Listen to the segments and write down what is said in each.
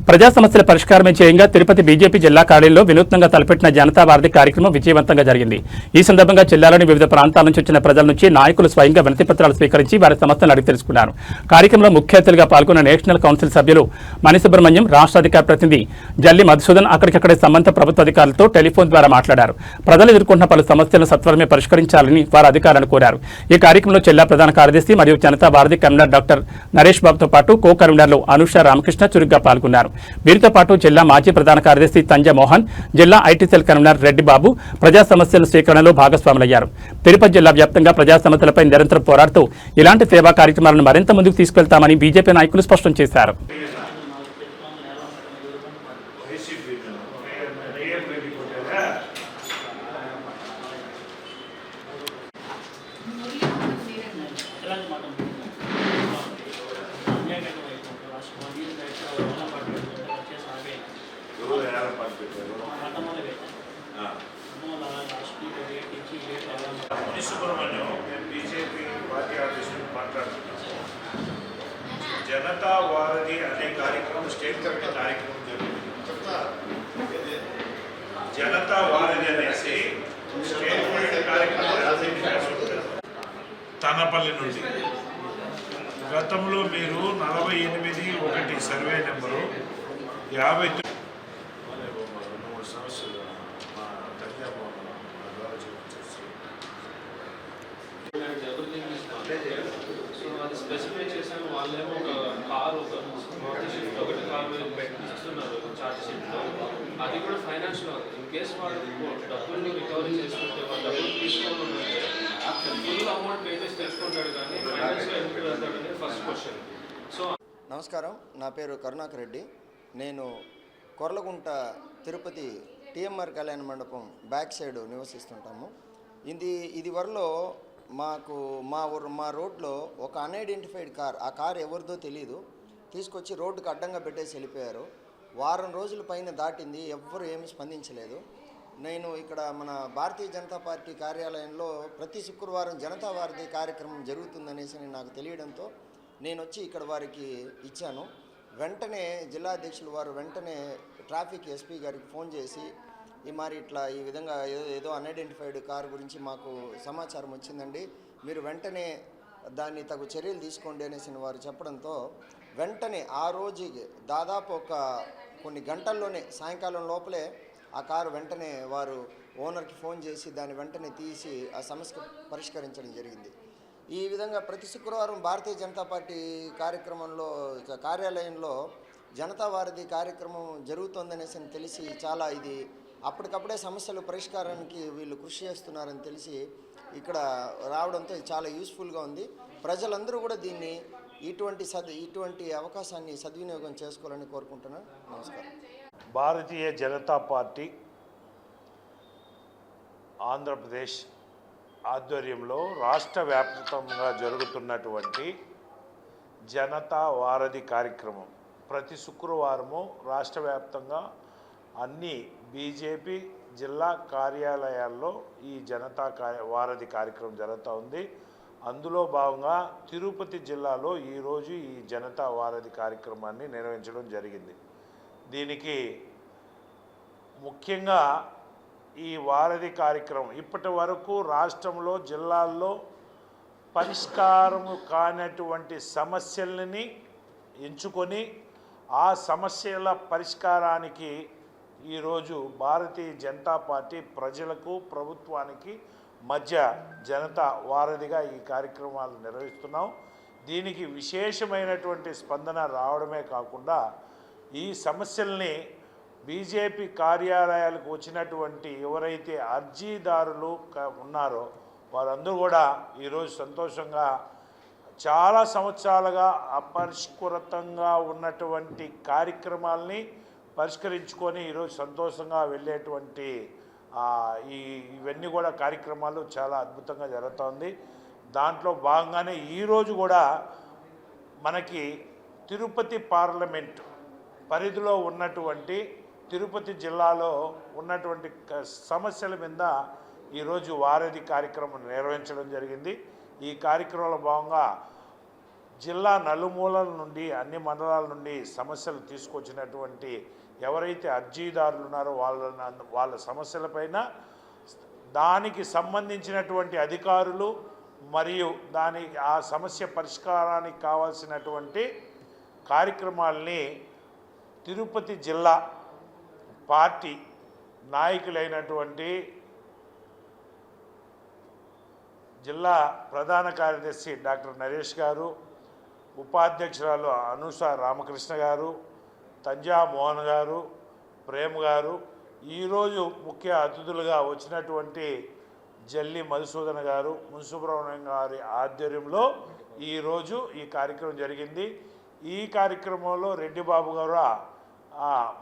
ప్రజా సమస్యల పరిష్కారమే చేయంగా తిరుపతి బీజేపీ జిల్లా కార్యాలయంలో వినూత్నంగా తలపెట్టిన జనతా వారధి కార్యక్రమం విజయవంతంగా జరిగింది. ఈ సందర్భంగా జిల్లాలోని వివిధ ప్రాంతాల నుంచి వచ్చిన ప్రజల నుంచి నాయకులు స్వయంగా వినతి పత్రాలు స్వీకరించి వారి సమస్యలను అడిగి తెలుసుకున్నారు. కార్యక్రమంలో ముఖ్య అతిథులుగా పాల్గొన్న నేషనల్ కౌన్సిల్ సభ్యులు మణి సుబ్రహ్మణ్యం, రాష్ట్ర అధికార ప్రతినిధి జల్లి మధుసూదన్ అక్కడికక్కడే సంబంధిత ప్రభుత్వ అధికారులతో టెలిఫోన్ ద్వారా మాట్లాడారు. ప్రజలు ఎదుర్కొంటున్న పలు సమస్యలను సత్వరమే పరిష్కరించాలని వారు అధికారులను కోరారు. ఈ కార్యక్రమంలో జిల్లా ప్రధాన కార్యదర్శి మరియు జనతా వారధి కన్వీనర్ డాక్టర్ నరేష్ బాబుతో పాటు కో కన్వీనర్లు అనుష, రామకృష్ణ చురుగ్గా పాల్గొన్నారు. వీరితో పాటు జిల్లా మాజీ ప్రధాన కార్యదర్శి తంజ మోహన్, జిల్లా ఐటీ సెల్ కన్వీనర్ రెడ్డి బాబు ప్రజా సమస్యల స్వీకరణలో భాగస్వాములయ్యారు. తిరుపతి జిల్లా వ్యాప్తంగా ప్రజా సమస్యలపై నిరంతరం పోరాడుతూ ఇలాంటి సేవా కార్యక్రమాలను మరింత ముందుకు తీసుకెళ్తామని బీజేపీ నాయకులు స్పష్టం చేశారు. మణి సుబ్రహ్మణ్యం, బీజేపీ పార్టీ ఆఫీస్ నుంచి మాట్లాడుతున్నాను. జనతా వారధి అనే కార్యక్రమం స్టేట్ కమిటీ కార్యక్రమం జరుగుతుంది. జనతా వారధి అనేసి స్టేట్ కమిటీ కార్యక్రమం తనపల్లి నుండి గతంలో మీరు 48(1) సర్వే నెంబరు 50 సమస్యలు సో అది స్పెసిఫై చేశాను. వాళ్ళేమో ఒక కారు ఒకటి కారు ఇస్తున్నారు చార్జ్ షీట్లో. అది కూడా ఫైనాన్షియల్. ఇన్ కేసు వాళ్ళు డబ్బుల్ని రికవరీ చేసుకుంటే వాళ్ళు డబ్బులు తీసుకోవాలంటే ఫుల్ అమౌంట్ పే చేసి తెచ్చుకుంటాడు, కానీ ఫైనాన్షియల్ ఎందుకు వెళ్తాడని ఫస్ట్ క్వశ్చన్. సో నమస్కారం, నా పేరు కరుణాకర్ రెడ్డి. నేను కొర్లగుంట తిరుపతి టీఎంఆర్ కళ్యాణ మండపం బ్యాక్ సైడ్ నివసిస్తుంటాము. ఇది వరలో మాకు మా రోడ్లో ఒక అన్ఐడెంటిఫైడ్ కార్, ఆ కార్ ఎవరిదో తెలియదు, తీసుకొచ్చి రోడ్డుకు అడ్డంగా పెట్టేసి వెళ్ళిపోయారు. వారం రోజుల పైన దాటింది, ఎవ్వరు ఏమీ స్పందించలేదు. నేను ఇక్కడ మన భారతీయ జనతా పార్టీ కార్యాలయంలో ప్రతి శుక్రవారం జనతా వారధి కార్యక్రమం జరుగుతుందనేసి నాకు తెలియడంతో నేను వచ్చి ఇక్కడ వారికి ఇచ్చాను. వెంటనే జిల్లా అధ్యక్షులు వారు వెంటనే ట్రాఫిక్ ఎస్పీ గారికి ఫోన్ చేసి ఈ విధంగా ఏదో అన్ఐడెంటిఫైడ్ కార్ గురించి మాకు సమాచారం వచ్చిందండి, మీరు వెంటనే దాన్ని తగు చర్యలు తీసుకోండి అనేసి వారు చెప్పడంతో వెంటనే ఆ రోజు దాదాపు కొన్ని గంటల్లోనే సాయంకాలం లోపలే ఆ కారు వెంటనే వారు ఓనర్కి ఫోన్ చేసి దాన్ని వెంటనే తీసి ఆ సమస్య పరిష్కరించడం జరిగింది. ఈ విధంగా ప్రతి శుక్రవారం భారతీయ జనతా పార్టీ కార్యాలయంలో జనతా వారధి కార్యక్రమం జరుగుతోందనేసి తెలిసి చాలా ఇది అప్పటికప్పుడే సమస్యల పరిష్కారానికి వీళ్ళు కృషి చేస్తున్నారని తెలిసి ఇక్కడ రావడంతో చాలా యూస్ఫుల్గా ఉంది. ప్రజలందరూ కూడా దీన్ని ఇటువంటి అవకాశాన్ని సద్వినియోగం చేసుకోవాలని కోరుకుంటున్నాను. నమస్కారం. భారతీయ జనతా పార్టీ ఆంధ్రప్రదేశ్ ఆధ్వర్యంలో రాష్ట్ర వ్యాప్తంగా జరుగుతున్నటువంటి జనతా వారధి కార్యక్రమం ప్రతి శుక్రవారము రాష్ట్ర వ్యాప్తంగా అన్ని బీజేపీ జిల్లా కార్యాలయాల్లో ఈ జనతా వారధి కార్యక్రమం జరుగుతూ ఉంది. అందులో భాగంగా తిరుపతి జిల్లాలో ఈరోజు ఈ జనతా వారధి కార్యక్రమాన్ని నిర్వహించడం జరిగింది. దీనికి ముఖ్యంగా ఈ వారధి కార్యక్రమం ఇప్పటి వరకు రాష్ట్రంలో జిల్లాల్లో పరిష్కారం కానటువంటి సమస్యలని ఎంచుకొని ఆ సమస్యల పరిష్కారానికి ఈరోజు భారతీయ జనతా పార్టీ ప్రజలకు ప్రభుత్వానికి మధ్య జనతా వారధిగా ఈ కార్యక్రమాలు నిర్వహిస్తున్నాం. దీనికి విశేషమైనటువంటి స్పందన రావడమే కాకుండా ఈ సమస్యల్ని బీజేపీ కార్యాలయాలకు వచ్చినటువంటి ఎవరైతే అర్జీదారులు ఉన్నారో వారందరూ కూడా ఈరోజు సంతోషంగా చాలా సంవత్సరాలుగా అపరిష్కృతంగా ఉన్నటువంటి కార్యక్రమాలని పరిష్కరించుకొని ఈరోజు సంతోషంగా వెళ్ళేటువంటి ఇవన్నీ కూడా కార్యక్రమాలు చాలా అద్భుతంగా జరుగుతుంది. దాంట్లో భాగంగానే ఈరోజు కూడా మనకి తిరుపతి పార్లమెంట్ పరిధిలో ఉన్నటువంటి తిరుపతి జిల్లాలో ఉన్నటువంటి సమస్యల మీద ఈరోజు వారధి కార్యక్రమం నిర్వహించడం జరిగింది. ఈ కార్యక్రమంలో భాగంగా జిల్లా నలుమూలల నుండి అన్ని మండలాల నుండి సమస్యలు తీసుకొచ్చినటువంటి ఎవరైతే అర్జీదారులు ఉన్నారో వాళ్ళ సమస్యలపైన దానికి సంబంధించినటువంటి అధికారులు మరియు ఆ సమస్య పరిష్కారానికి కావాల్సినటువంటి కార్యక్రమాల్ని తిరుపతి జిల్లా పార్టీ నాయకులైనటువంటి జిల్లా ప్రధాన కార్యదర్శి డాక్టర్ నరేష్ గారు, ఉపాధ్యక్షురాలు అనుష రామకృష్ణ గారు, తంజా మోహన్ గారు, ప్రేమ్ గారు, ఈరోజు ముఖ్య అతిథులుగా వచ్చినటువంటి జల్లి మధుసూదన్ గారు, మున్సుబ్రహ్మణ్యం గారి ఆధ్వర్యంలో ఈరోజు ఈ కార్యక్రమం జరిగింది. ఈ కార్యక్రమంలో రెడ్డి బాబు గారు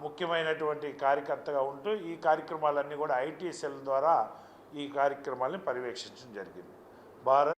ముఖ్యమైనటువంటి కార్యకర్తగా ఉంటూ ఈ కార్యక్రమాలన్నీ కూడా ఐటీ సెల్ ద్వారా ఈ కార్యక్రమాలను పర్యవేక్షించడం జరిగింది. భారత్